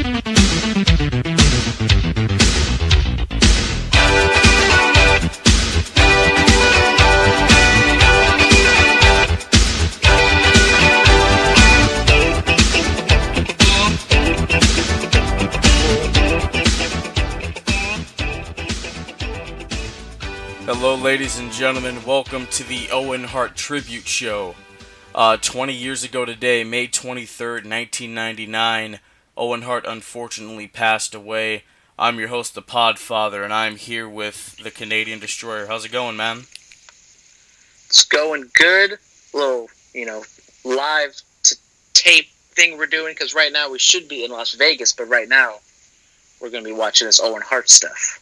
Hello, ladies and gentlemen. Welcome to the Owen Hart Tribute Show. 20 years ago today, May 23rd, 1999, Owen Hart unfortunately passed away. I'm your host, the Podfather, and I'm here with the Canadian Destroyer. How's it going, man? It's going good. Little, live to tape thing we're doing, because right now we should be in Las Vegas, but right now we're going to be watching this Owen Hart stuff.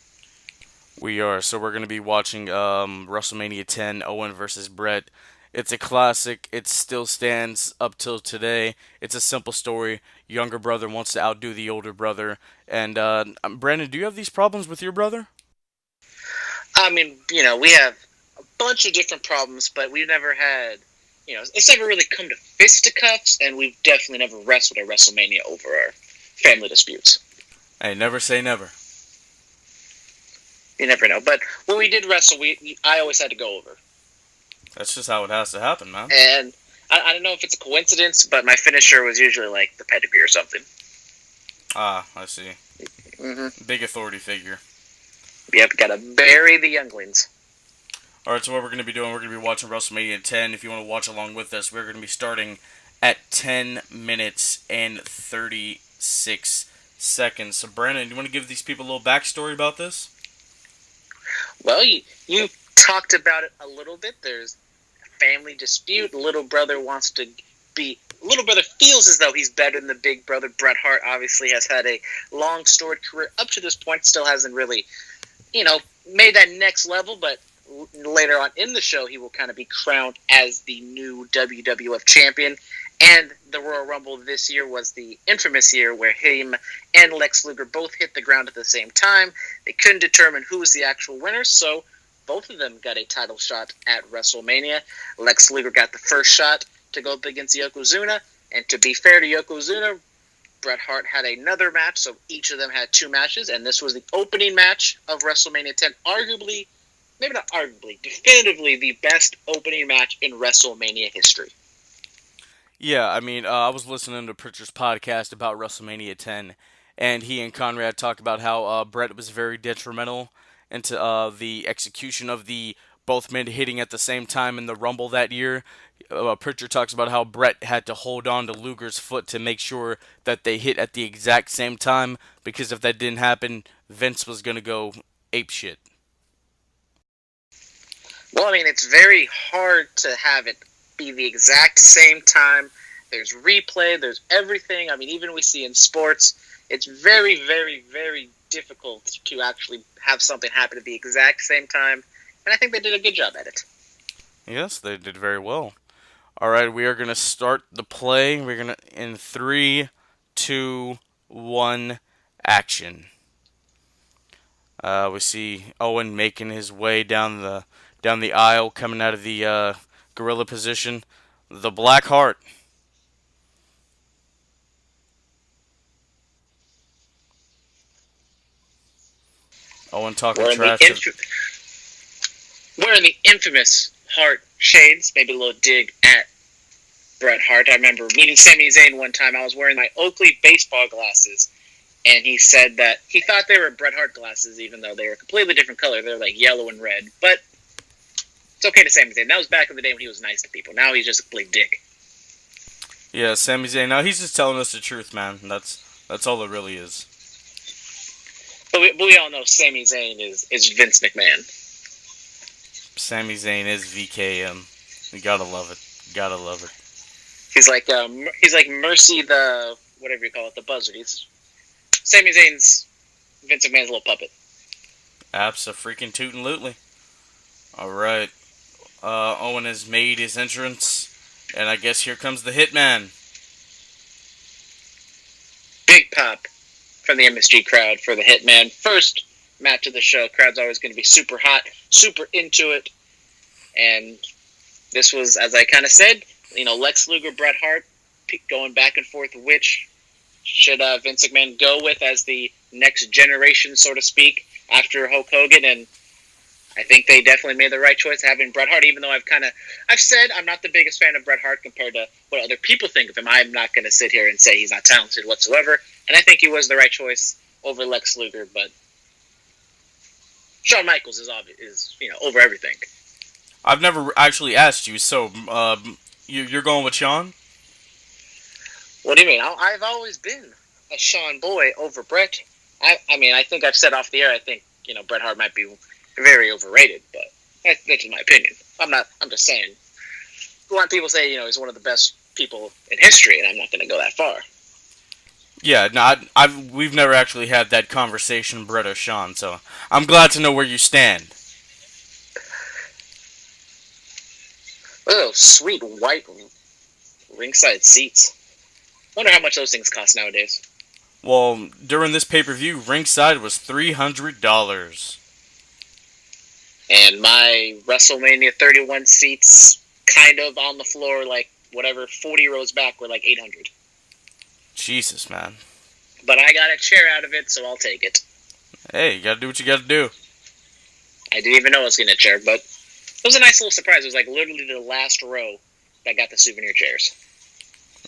We are. So we're going to be watching WrestleMania 10, Owen versus Brett. It's a classic. It still stands up till today. It's a simple story. Younger brother wants to outdo the older brother. And Brandon, do you have these problems with your brother? I mean, we have a bunch of different problems, but we've never had, it's never really come to fisticuffs, and we've definitely never wrestled at WrestleMania over our family disputes. Hey, never say never. You never know. But when we did wrestle, I always had to go over. That's just how it has to happen, man. And I don't know if it's a coincidence, but my finisher was usually like the pedigree or something. Ah, I see. Mm-hmm. Big authority figure. Yep, gotta bury the younglings. Alright, so what we're going to be doing, we're going to be watching WrestleMania 10. If you want to watch along with us, we're going to be starting at 10 minutes and 36 seconds. So, Brandon, do you want to give these people a little backstory about this? Well, you talked about it a little bit. There's a family dispute. Little brother feels as though he's better than the big brother. Bret Hart obviously has had a long storied career up to this point. Still hasn't really, made that next level. But later on in the show, he will kind of be crowned as the new WWF champion. And the Royal Rumble this year was the infamous year where him and Lex Luger both hit the ground at the same time. They couldn't determine who was the actual winner, so both of them got a title shot at WrestleMania. Lex Luger got the first shot to go up against Yokozuna, and to be fair to Yokozuna, Bret Hart had another match, so each of them had two matches, and this was the opening match of WrestleMania 10, arguably, maybe not arguably, definitively the best opening match in WrestleMania history. Yeah, I mean, I was listening to Pritchard's podcast about WrestleMania 10, and he and Conrad talked about how Brett was very detrimental into the execution of the both men hitting at the same time in the Rumble that year. Pritchard talks about how Brett had to hold on to Luger's foot to make sure that they hit at the exact same time, because if that didn't happen, Vince was going to go apeshit. Well, I mean, it's very hard to have it be the exact same time. There's replay, there's everything. I mean, even we see in sports, it's very, very, very difficult to actually have something happen at the exact same time. And I think they did a good job at it. Yes, they did very well. All right, we are going to start the play. We're going to, in 3, 2, 1, action. We see Owen making his way down the aisle, coming out of the gorilla position. The Black Heart. Owen talking trash. Wearing the infamous Hart shades, maybe a little dig at Bret Hart. I remember meeting Sami Zayn one time. I was wearing my Oakley baseball glasses, and he said that he thought they were Bret Hart glasses, even though they were a completely different color. They were like yellow and red. But it's okay to Sami Zayn. That was back in the day when he was nice to people. Now he's just a complete dick. Yeah, Sami Zayn. Now he's just telling us the truth, man. That's all it really is. But we all know Sami Zayn is Vince McMahon. Sami Zayn is VKM. You gotta love it. Gotta love it. He's like Mercy the whatever you call it, the buzzard. He's Sami Zayn's Vince McMahon's little puppet. Abso-freaking-tootin'-lootly. All right. Owen has made his entrance, and I guess here comes the Hitman. Big pop from the MSG crowd for the Hitman. First match of the show. Crowd's always going to be super hot, super into it. And this was, as I kind of said, Lex Luger, Bret Hart, going back and forth which should Vince McMahon go with as the next generation, so to speak, after Hulk Hogan. And I think they definitely made the right choice having Bret Hart. Even though I've said I'm not the biggest fan of Bret Hart compared to what other people think of him. I'm not going to sit here and say he's not talented whatsoever. And I think he was the right choice over Lex Luger. But Shawn Michaels is obvious, over everything. I've never actually asked you, so you're going with Sean? What do you mean? I've always been a Shawn boy over Bret. I mean, I think I've said off the air. I think Bret Hart might be very overrated, but that's just my opinion. I'm just saying. A lot of people say he's one of the best people in history, and I'm not going to go that far. Yeah, no, we've never actually had that conversation, Brett or Sean, so I'm glad to know where you stand. Oh, sweet white ringside seats. Wonder how much those things cost nowadays. Well, during this pay-per-view, ringside was $300. And my WrestleMania 31 seats, kind of on the floor, like whatever 40 rows back, were like 800. Jesus, man. But I got a chair out of it, so I'll take it. Hey, you gotta do what you gotta do. I didn't even know I was getting a chair, but it was a nice little surprise. It was like literally the last row that got the souvenir chairs.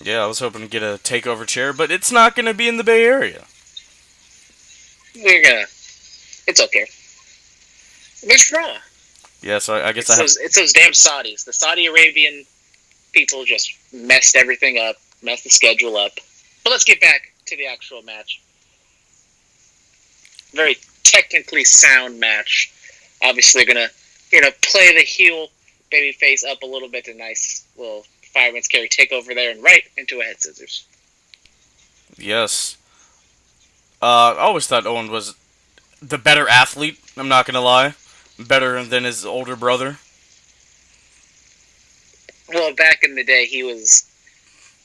Yeah, I was hoping to get a takeover chair, but it's not gonna be in the Bay Area. It's okay. There's Raw. Yeah, so I guess it's those damn Saudis. The Saudi Arabian people just messed everything up, messed the schedule up. But let's get back to the actual match. Very technically sound match. Obviously, gonna play the heel babyface up a little bit. A nice little fireman's carry takeover there, and right into a head scissors. Yes. I always thought Owen was the better athlete. I'm not gonna lie, better than his older brother. Well, back in the day, he was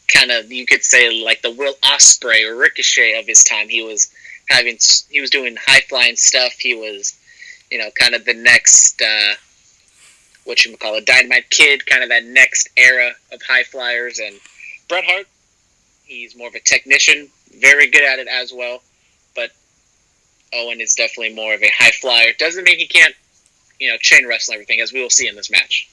kind of, you could say, like the Will Ospreay or Ricochet of his time. He was doing high flying stuff. He was, kind of the next, Dynamite Kid, kind of that next era of high flyers. And Bret Hart, he's more of a technician, very good at it as well. But Owen is definitely more of a high flyer. Doesn't mean he can't, chain wrestle everything, as we will see in this match.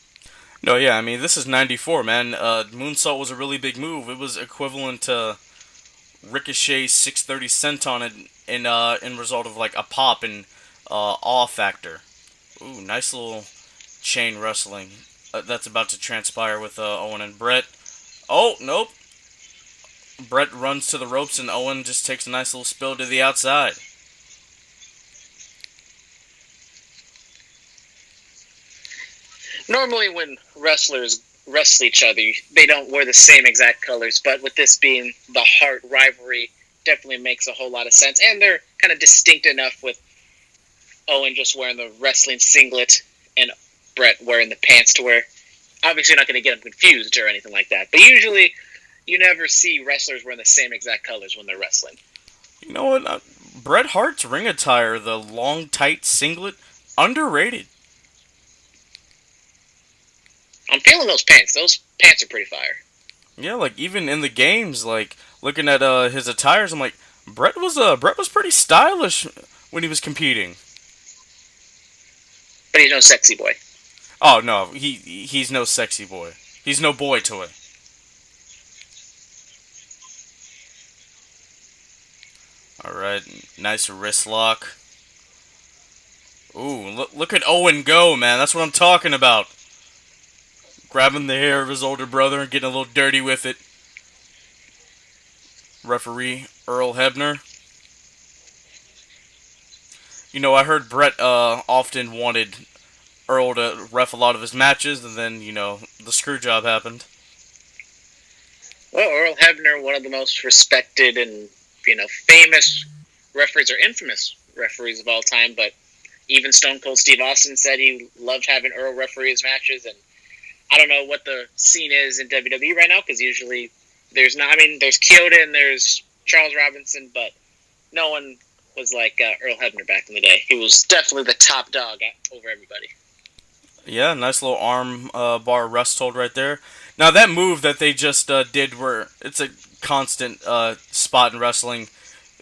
No, yeah, I mean, this is 94, man. Moonsault was a really big move. It was equivalent to Ricochet's 630 senton in result of, like, a pop and awe factor. Ooh, nice little chain wrestling. That's about to transpire with Owen and Brett. Oh, nope. Brett runs to the ropes and Owen just takes a nice little spill to the outside. Normally when wrestlers wrestle each other, they don't wear the same exact colors, but with this being the Hart rivalry, definitely makes a whole lot of sense. And they're kind of distinct enough with Owen just wearing the wrestling singlet and Brett wearing the pants to where obviously you're not going to get them confused or anything like that. But usually you never see wrestlers wearing the same exact colors when they're wrestling. You know what? Bret Hart's ring attire, the long, tight singlet, underrated. I'm feeling those pants. Those pants are pretty fire. Yeah, like even in the games, like looking at his attires, I'm like, Brett was pretty stylish when he was competing. But he's no sexy boy. Oh no, he's no sexy boy. He's no boy toy. All right, nice wrist lock. Ooh, look at Owen go, man. That's what I'm talking about. Grabbing the hair of his older brother and getting a little dirty with it. Referee Earl Hebner. You know, I heard Brett often wanted Earl to ref a lot of his matches, and then, the screw job happened. Well, Earl Hebner, one of the most respected and, famous referees or infamous referees of all time, but even Stone Cold Steve Austin said he loved having Earl referee his matches, and I don't know what the scene is in WWE right now, because usually there's Kyoto and there's Charles Robinson, but no one was like Earl Hebner back in the day. He was definitely the top dog over everybody. Yeah, nice little arm bar rest hold right there. Now that move that they just did, where it's a constant spot in wrestling.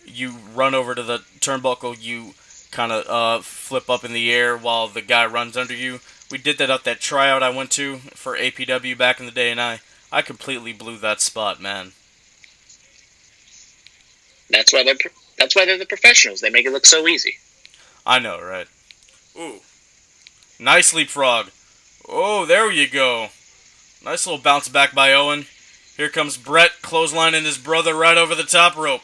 You run over to the turnbuckle, you kind of flip up in the air while the guy runs under you. We did that at that tryout I went to for APW back in the day, and I completely blew that spot, man. That's why they're the professionals. They make it look so easy. I know, right? Ooh, nice leapfrog. Oh, there you go. Nice little bounce back by Owen. Here comes Brett clotheslining his brother right over the top rope.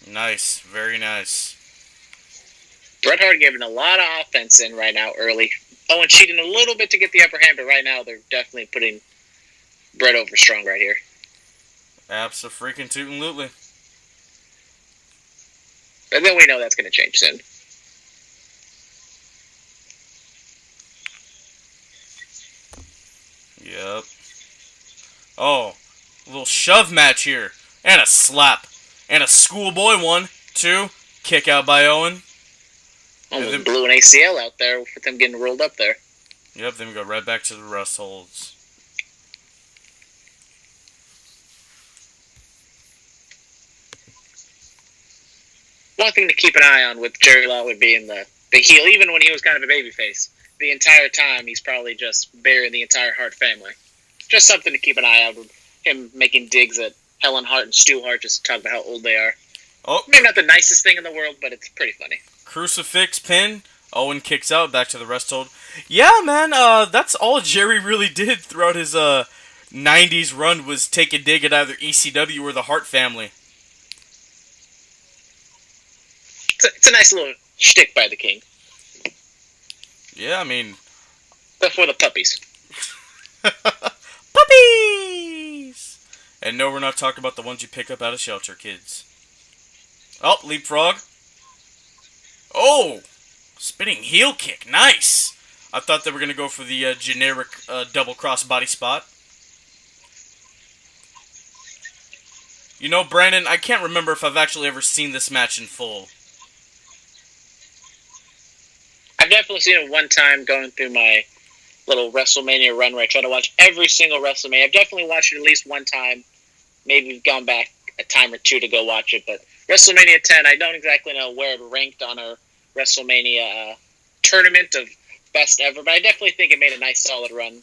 Nice, very nice. Bret Hart giving a lot of offense in right now early. Owen cheating a little bit to get the upper hand, but right now they're definitely putting Bret over strong right here. Abso-freaking-tootin'-lutely. But then we know that's going to change soon. Yep. Oh, a little shove match here. And a slap. And a schoolboy 1, 2. Kick out by Owen. Almost blew an ACL out there with them getting rolled up there. Yep, then we go right back to the rest holds. One thing to keep an eye on with Jerry Lawler being the heel, even when he was kind of a babyface, the entire time he's probably just burying the entire Hart family. Just something to keep an eye on with him making digs at Helen Hart and Stu Hart just to talk about how old they are. Oh, maybe not the nicest thing in the world, but it's pretty funny. Crucifix pin. Owen kicks out, back to the rest hold. Yeah, man, that's all Jerry really did throughout his 90s run was take a dig at either ECW or the Hart family. It's a nice little shtick by the King. Yeah, I mean... Before the puppies. Puppies! And no, we're not talking about the ones you pick up out of shelter, kids. Oh, leapfrog. Oh! Spinning heel kick. Nice! I thought they were going to go for the generic double cross body spot. You know, Brandon, I can't remember if I've actually ever seen this match in full. I've definitely seen it one time going through my little WrestleMania run where I try to watch every single WrestleMania. I've definitely watched it at least one time. Maybe we've gone back a time or two to go watch it. But WrestleMania 10, I don't exactly know where it ranked on a WrestleMania tournament of best ever. But I definitely think it made a nice solid run.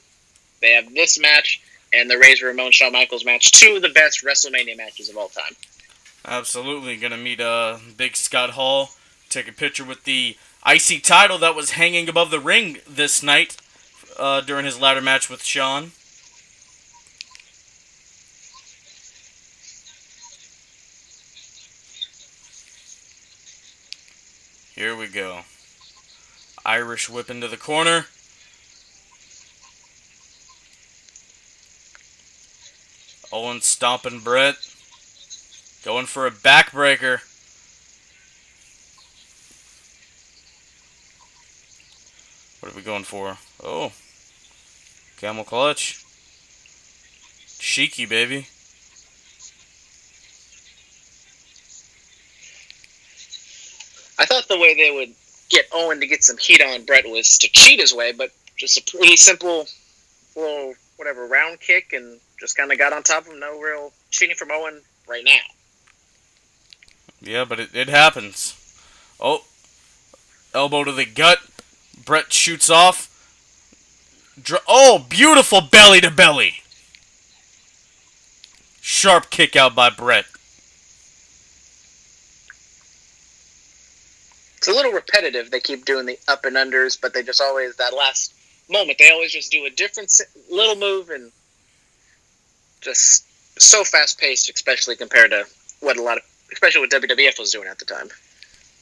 They have this match and the Razor Ramon Shawn Michaels match. Two of the best WrestleMania matches of all time. Absolutely. Gonna meet Big Scott Hall. Take a picture with the IC title that was hanging above the ring this night during his ladder match with Shawn. Here we go. Irish whip into the corner. Owen stomping Brett. Going for a backbreaker. What are we going for? Oh. Camel clutch. Cheeky, baby. I thought the way they would get Owen to get some heat on Brett was to cheat his way, but just a pretty simple little, round kick and just kind of got on top of him. No real cheating from Owen right now. Yeah, but it happens. Oh. Elbow to the gut. Brett shoots off. Oh, beautiful belly to belly. Sharp kick out by Brett. It's a little repetitive. They keep doing the up and unders, but they just always, that last moment, they always just do a different little move and just so fast paced, especially compared to especially what WWF was doing at the time.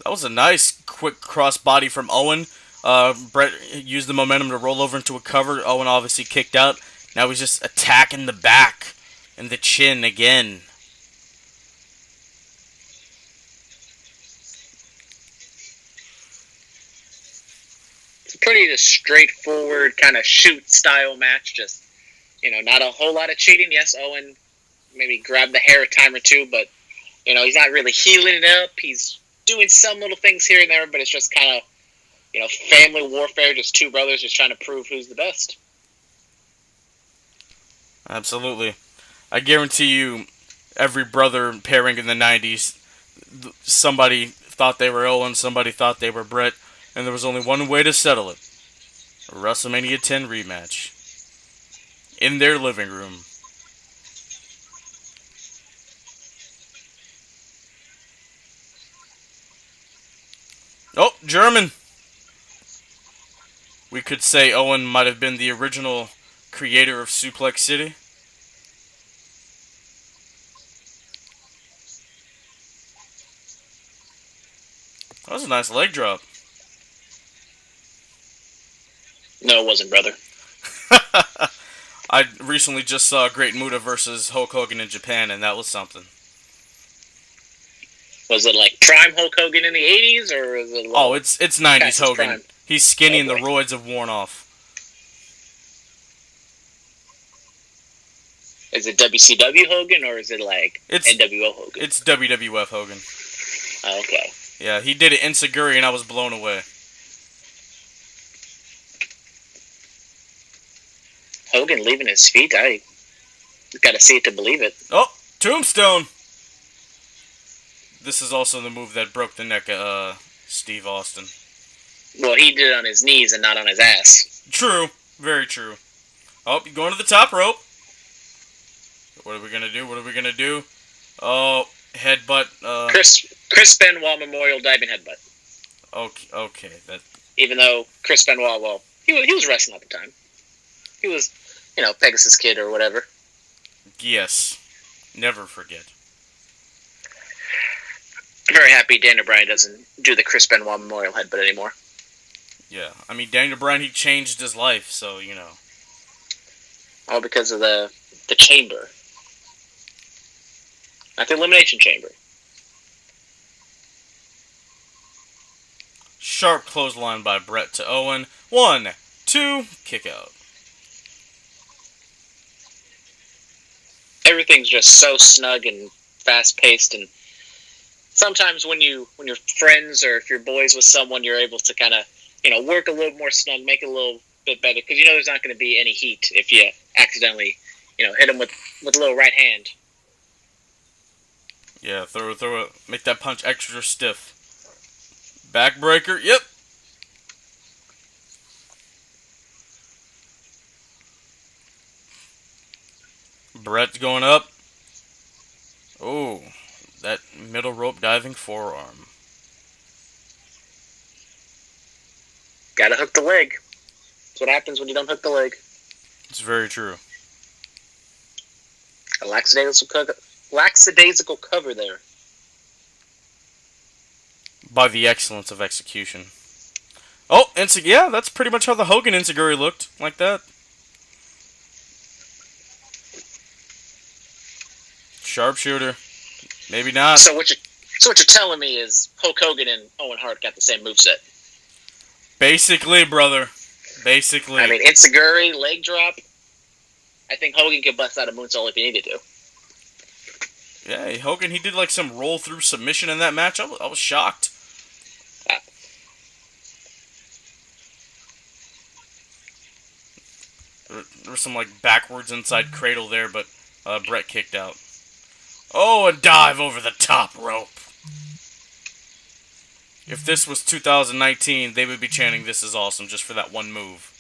That was a nice quick cross body from Owen. Brett used the momentum to roll over into a cover. Owen obviously kicked out. Now he's just attacking the back and the chin again. It's a pretty just straightforward kind of shoot style match. Just, not a whole lot of cheating. Yes, Owen maybe grabbed the hair a time or two, but, he's not really healing it up. He's doing some little things here and there, but it's just kind of, family warfare, just two brothers just trying to prove who's the best. Absolutely. I guarantee you, every brother pairing in the '90s, somebody thought they were Owen, somebody thought they were Brett, and there was only one way to settle it: a WrestleMania 10 rematch in their living room. Oh, German. We could say Owen might have been the original creator of Suplex City. That was a nice leg drop. No, it wasn't, brother. I recently just saw Great Muta versus Hulk Hogan in Japan, and that was something. Was it like prime Hulk Hogan in the '80s, or was it a Oh, little it's '90s past his Hogan. prime? He's skinny Oh and the boy, roids have worn off. is it WCW Hogan or is it like It's NWO Hogan? it's WWF Hogan. Oh, okay, Yeah, he did it in Saguri, and I was blown away. Hogan leaving his feet. I got to see it to believe it. Oh, Tombstone. This is also the move that broke the neck of Steve Austin. Well, he did it on his knees and not on his ass. True, very true. Oh, you're going to the top rope. What are we gonna do? What are we gonna do? Oh, headbutt. Chris Benoit Memorial Diving Headbutt. Okay, okay. That Even though Chris Benoit, well, he was wrestling at the time. He was, Pegasus Kid or whatever. yes. Never forget. I'm very happy Daniel Bryan doesn't do the Chris Benoit Memorial Headbutt anymore. Yeah, I mean Daniel Bryan, he changed his life, so you know. All because of the chamber. Not the Elimination Chamber. Sharp clothesline by Brett to Owen. 1, 2, kick out. Everything's just so snug and fast paced, and sometimes when you're friends or if you're boys with someone, you're able to kind of work a little more snug, make it a little bit better because there's not going to be any heat if you accidentally hit them with a little right hand. Yeah, throw it, make that punch extra stiff. Backbreaker. Yep. Brett's going up. Oh, that middle rope diving forearm. Got to hook the leg. That's what happens when you don't hook the leg. It's very true. A lackadaisical cover there. By the excellence of execution. Oh, yeah, that's pretty much how the Hogan Insiguri looked, like that. Sharpshooter. Maybe not. So what you're telling me is Hulk Hogan and Owen Hart got the same moveset. Basically, brother. Basically. I mean, Insiguri, leg drop. I think Hogan could bust out a moonsault if he needed to. Yeah, Hogan, he did like some roll through submission in that match. I was shocked. There was some like backwards inside cradle there, but Brett kicked out. Oh, a dive over the top rope. If this was 2019, they would be chanting "This is awesome" just for that one move.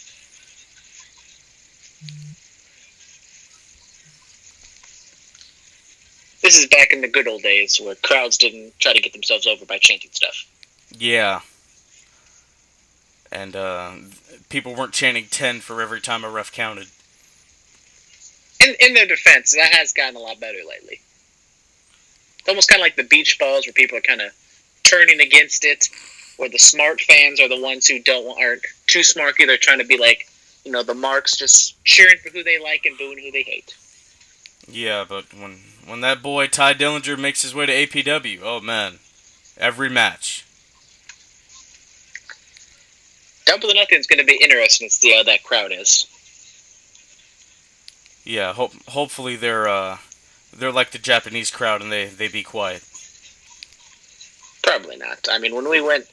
This is back in the good old days where crowds didn't try to get themselves over by chanting stuff. Yeah. And people weren't chanting 10 for every time a ref counted. In their defense, that has gotten a lot better lately. It's almost kind of like the beach balls where people are kind of turning against it, where the smart fans are the ones who aren't too smarky. They're trying to be like, the marks, just cheering for who they like and booing who they hate. Yeah, but when that boy Ty Dillinger makes his way to APW, oh man, every match. Double or Nothing is going to be interesting to see how that crowd is. Yeah, hopefully they're like the Japanese crowd and they be quiet. Probably not. I mean, when we went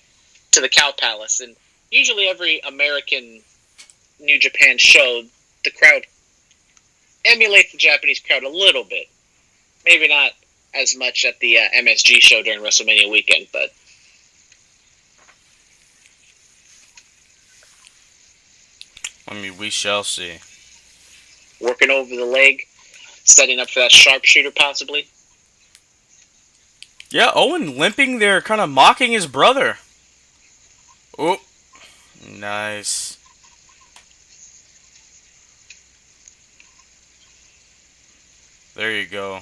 to the Cow Palace, and usually every American New Japan show, the crowd emulate the Japanese crowd a little bit. Maybe not as much at the MSG show during WrestleMania weekend, but I mean, we shall see. working over the leg, setting up for that sharpshooter possibly. Yeah, Owen limping there, kind of mocking his brother. Oh, nice. There you go.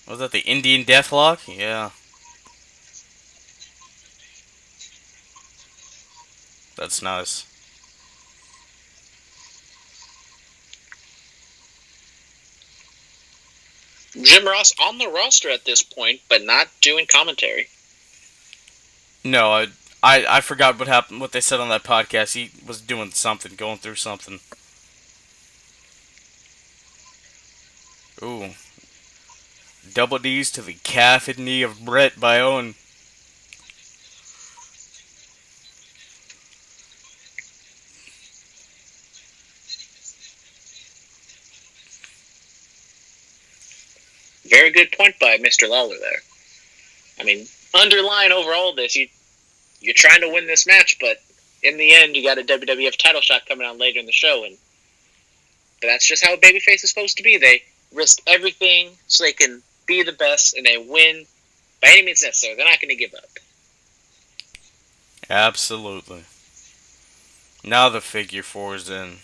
Was that the Indian Deathlock? Yeah. That's nice. Jim Ross on the roster at this point, but not doing commentary. No, I forgot what happened. What they said on that podcast. He was doing something, going through something. Ooh, double D's to the calf and knee of Brett by Owen. Very good point by Mr. Lawler there. I mean, underlying over all this, you're trying to win this match, but in the end, you got a WWF title shot coming on later in the show, but that's just how a babyface is supposed to be. They risk everything so they can be the best, and they win by any means necessary. They're not going to give up. Absolutely. Now the figure four is in.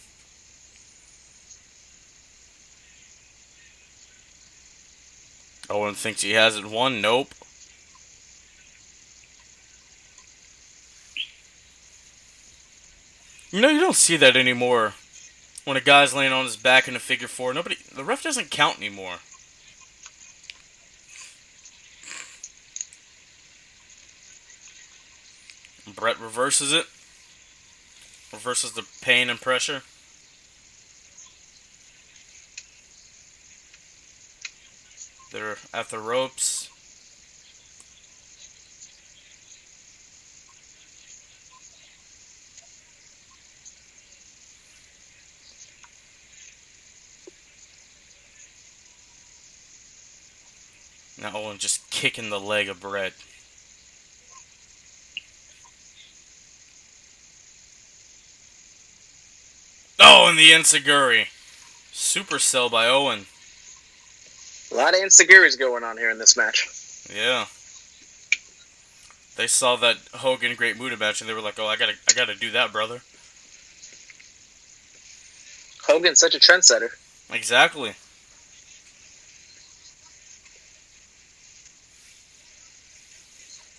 Owen thinks he hasn't won. Nope. You know, you don't see that anymore. When a guy's laying on his back in a figure four, the ref doesn't count anymore. Brett reverses it. Reverses the pain and pressure. They're at the ropes. Now Owen just kicking the leg of Brett. Oh, and the Enziguri. Super sell by Owen. A lot of insecurities going on here in this match. Yeah. They saw that Hogan Great Muta match and they were like, "Oh, I gotta do that, brother." Hogan's such a trendsetter. Exactly.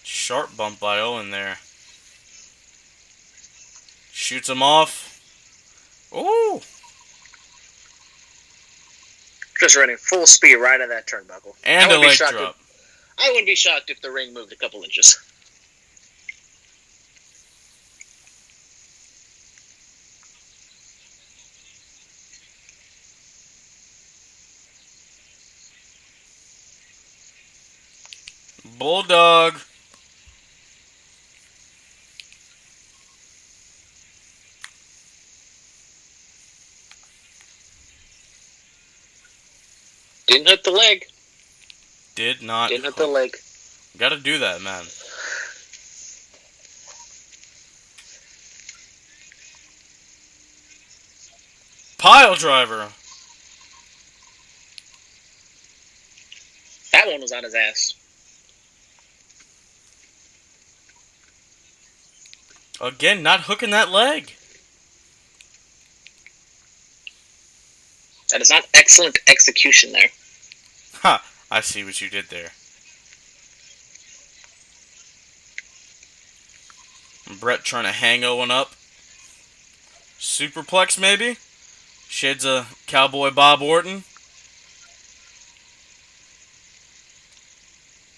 Sharp bump by Owen there. Shoots him off. Ooh. Just running full speed right at that turnbuckle. And a leg drop. I wouldn't be shocked if the ring moved a couple inches. Bulldog. Didn't hit the leg. Did not. Didn't hit the leg. Gotta do that, man. Pile driver. That one was on his ass. Again, not hooking that leg. That is not excellent execution there. Ha! I see what you did there. Brett trying to hang Owen up. Superplex, maybe? Shades a Cowboy Bob Orton.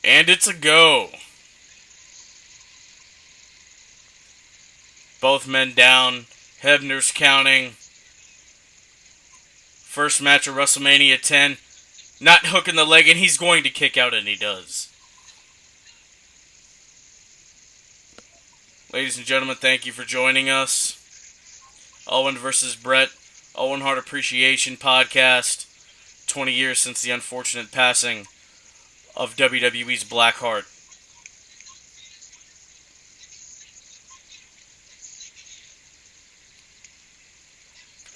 And it's a go. Both men down. Hebner's counting. First match of WrestleMania 10. Not hooking the leg, and he's going to kick out, and he does. Ladies and gentlemen, thank you for joining us. Owen versus Brett. Owen Hart Appreciation Podcast. 20 years since the unfortunate passing of WWE's Black Heart.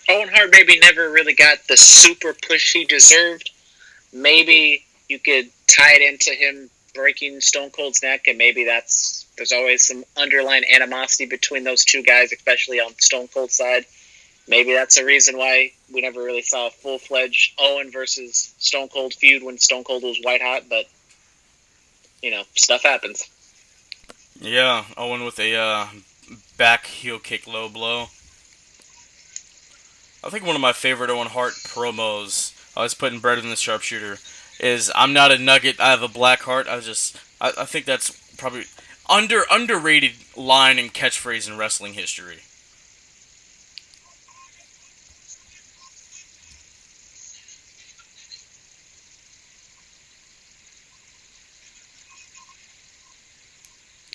Owen Hart maybe never really got the super push he deserved. Maybe you could tie it into him breaking Stone Cold's neck, and maybe there's always some underlying animosity between those two guys, especially on Stone Cold's side. Maybe that's a reason why we never really saw a full-fledged Owen versus Stone Cold feud when Stone Cold was white hot, but, stuff happens. Yeah, Owen with a back heel kick low blow. I think one of my favorite Owen Hart promos, I was putting bread in the sharpshooter, is "I'm not a nugget, I have a black heart." I think that's probably underrated line and catchphrase in wrestling history.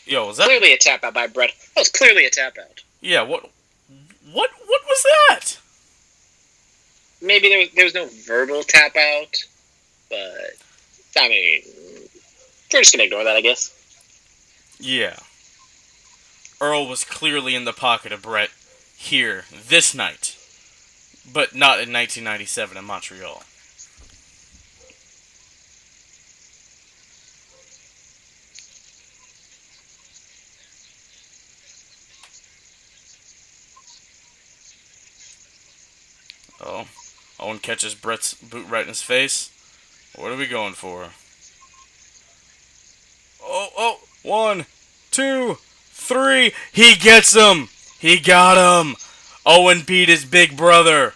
Yo, was that? Clearly a tap out by Bret. That was clearly a tap out. Yeah, what was that? Maybe there was no verbal tap out, but I mean, we're just gonna ignore that, I guess. Yeah. Earl was clearly in the pocket of Bret here this night, but not in 1997 in Montreal. Oh, Owen catches Bret's boot right in his face. What are we going for? Oh, 1, 2, 3. He gets him. He got him. Owen beat his big brother.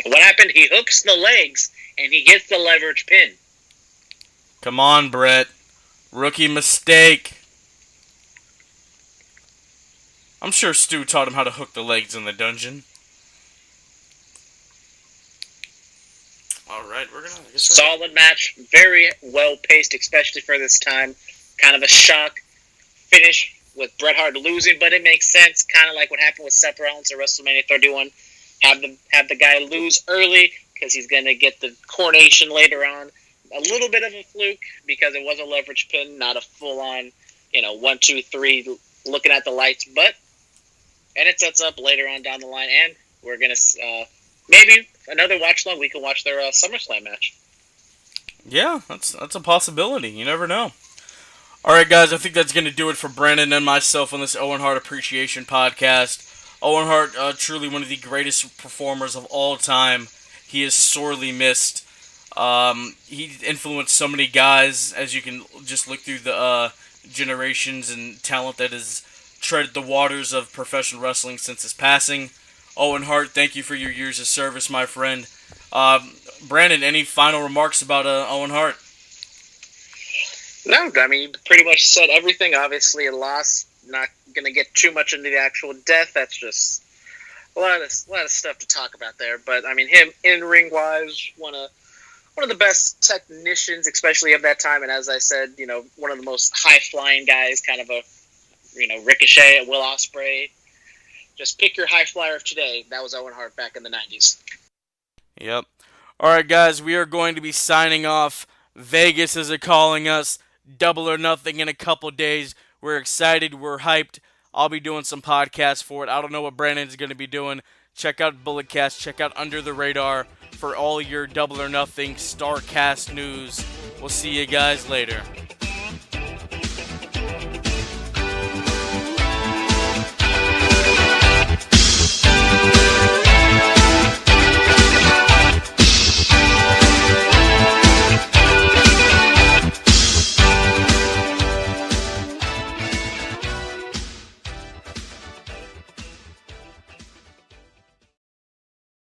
What happened? He hooks the legs and he gets the leverage pin. Come on, Bret. Rookie mistake. I'm sure Stu taught him how to hook the legs in the dungeon. Alright, Solid match. Very well paced, especially for this time. Kind of a shock finish with Bret Hart losing, but it makes sense. Kind of like what happened with Seth Rollins at WrestleMania 31. Have the guy lose early because he's going to get the coronation later on. A little bit of a fluke because it was a leverage pin, not a full on, 1, 2, 3 looking at the lights. And it sets up later on down the line, and we're going to maybe another watch long. We can watch their SummerSlam match. Yeah, that's a possibility. You never know. Alright, guys, I think that's going to do it for Brandon and myself on this Owen Hart Appreciation Podcast. Owen Hart, truly one of the greatest performers of all time. He is sorely missed. He influenced so many guys, as you can just look through the generations and talent that has treaded the waters of professional wrestling since his passing. Owen Hart, thank you for your years of service, my friend. Brandon, any final remarks about Owen Hart? No, I mean, you pretty much said everything. Obviously, a loss. Not going to get too much into the actual death. That's just a lot of stuff to talk about there. But I mean, him in ring wise, one of the best technicians, especially of that time. And as I said, one of the most high flying guys. Kind of a Ricochet, Will Ospreay. Just pick your high flyer of today. That was Owen Hart back in the 90s. Yep. Alright, guys, we are going to be signing off. Vegas is calling us. Double or Nothing in a couple days. We're excited. We're hyped. I'll be doing some podcasts for it. I don't know what Brandon's going to be doing. Check out Bulletcast. Check out Under the Radar for all your Double or Nothing StarCast news. We'll see you guys later.